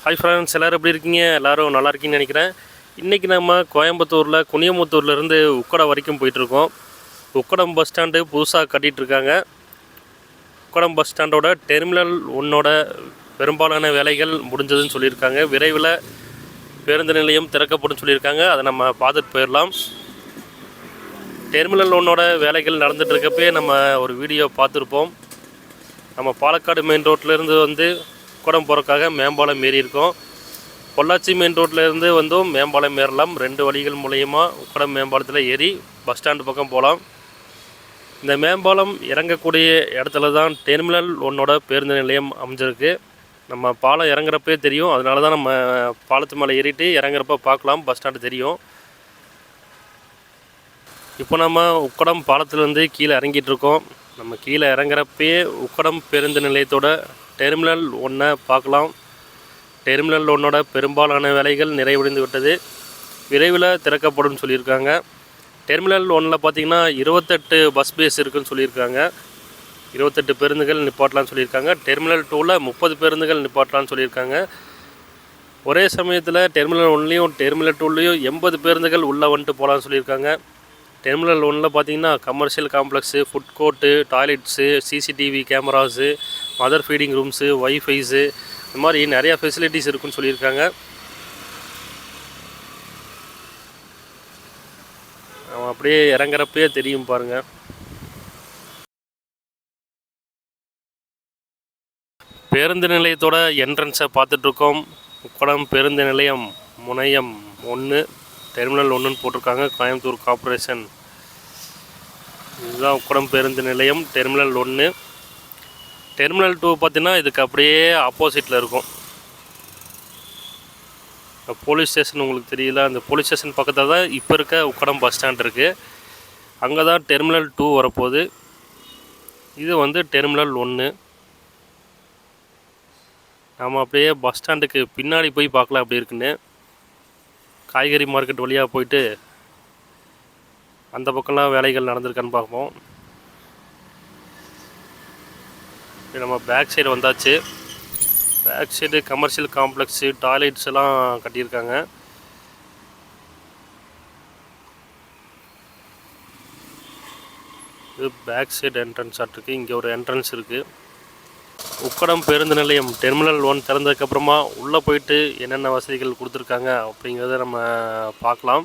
Hi friends, எல்லோரும் எப்படி இருக்கீங்க? எல்லோரும் நல்லா இருக்கீங்கன்னு நினைக்கிறேன். இன்றைக்கி நம்ம கோயம்புத்தூரில் குனியமுத்தூர்லேருந்து உக்கடம் வரைக்கும் போயிட்டுருக்கோம். உக்கடம் பஸ் ஸ்டாண்டு புதுசாக கட்டிகிட்ருக்காங்க. உக்கடம் பஸ் ஸ்டாண்டோட டெர்மினல் 1ஓட பெரும்பாலான வேலைகள் முடிஞ்சதுன்னு சொல்லியிருக்காங்க. விரைவில் பேருந்து நிலையம் திறக்கப்படும் சொல்லியிருக்காங்க. அதை நம்ம பார்த்துட்டு போயிடலாம். டெர்மினல் 1ஓட வேலைகள் நடந்துகிட்ருக்கப்பே நம்ம ஒரு வீடியோ பார்த்துருப்போம். நம்ம பாலக்காடு மெயின் ரோட்லேருந்து வந்து உக்கடம் போகிறக்காக மேம்பாலம் ஏறி இருக்கோம். பொள்ளாச்சி மெயின் ரோட்லேருந்து வந்தும் மேம்பாலம் ஏறலாம். 2 வழிகள் மூலயமா உக்கடம் மேம்பாலத்தில் ஏறி பஸ் ஸ்டாண்டு பக்கம் போகலாம். இந்த மேம்பாலம் இறங்கக்கூடிய இடத்துல தான் டெர்மினல் 1ஓட பேருந்து நிலையம் அமைஞ்சிருக்கு. நம்ம பாலம் இறங்குறப்பே தெரியும். அதனால தான் நம்ம பாலத்து மேலே ஏறிட்டு இறங்குறப்ப பார்க்கலாம், பஸ் ஸ்டாண்டு தெரியும். இப்போ நம்ம உக்கடம் பாலத்துலேருந்து கீழே இறங்கிட்டுருக்கோம். நம்ம கீழே இறங்குறப்பே உக்கடம் பேருந்து நிலையத்தோட டெர்மினல் 1 பார்க்கலாம். டெர்மினல் 1ஓட பெரும்பாலான வேலைகள் நிறைவடைந்து விட்டது. விரைவில் திறக்கப்படும் சொல்லியிருக்காங்க. டெர்மினல் 1ல் பார்த்திங்கன்னா 28 பஸ் பேஸ் இருக்குதுன்னு சொல்லியிருக்காங்க. 28 பேருந்துகள் நிப்பாட்டலான்னு சொல்லியிருக்காங்க. டெர்மினல் 2ல் 30 பேருந்துகள் நிப்பாட்டலான்னு சொல்லியிருக்காங்க. ஒரே சமயத்தில் டெர்மினல் 1லேயும் டெர்மினல் 2லேயும் 80 பேருந்துகள் உள்ளே வந்துட்டு போகலான்னு சொல்லியிருக்காங்க. டெர்மினல் 1ல் பார்த்திங்கன்னா commercial complex, food court, toilets, CCTV cameras, mother feeding rooms, wifis, இந்த மாதிரி நிறையா ஃபெசிலிட்டிஸ் இருக்குன்னு சொல்லியிருக்காங்க. அப்படியே இறங்குறப்பே தெரியும் பாருங்கள். பேருந்து நிலையத்தோட என்ட்ரன்ஸை பார்த்துட்ருக்கோம். உக்கடம் பேருந்து நிலையம் முனையம் 1 டெர்மினல் 1ன்னு போட்டிருக்காங்க. கோயம்புத்தூர் கார்ப்பரேஷன். இதுதான் உக்கடம் பேருந்து நிலையம் டெர்மினல் 1. டெர்மினல் 2 பார்த்திங்கன்னா இதுக்கு அப்படியே ஆப்போசிட்டில் இருக்கும். போலீஸ் ஸ்டேஷன் உங்களுக்கு தெரியல, அந்த போலீஸ் ஸ்டேஷன் பக்கத்தில் தான் இப்போ இருக்க உக்கடம் பஸ் ஸ்டாண்ட் இருக்குது. அங்கே தான் டெர்மினல் 2 வரப்போகுது. இது வந்து டெர்மினல் 1. நாம் அப்படியே பஸ் ஸ்டாண்டுக்கு பின்னாடி போய் பார்க்கலாம் அப்படி இருக்குன்னு. காய்கறி மார்க்கெட் வழியாக போயிட்டு அந்த பக்கம்லாம் வேலைகள் நடந்திருக்கான்னு பார்ப்போம். நம்ம பேக் சைடு வந்தாச்சு. Back side commercial complex, toilets எல்லாம் கட்டியிருக்காங்க. இது பேக் சைடு என்ட்ரன்ஸ் ஆகிருக்கு. இங்கே ஒரு என்ட்ரன்ஸ் இருக்குது. உக்கடம் பேருந்து நிலையம் டெர்மினல் 1 திறந்ததுக்கப்புறமா உள்ளே போயிட்டு என்னென்ன வசதிகள் கொடுத்துருக்காங்க அப்படிங்கிறத நம்ம பார்க்கலாம்.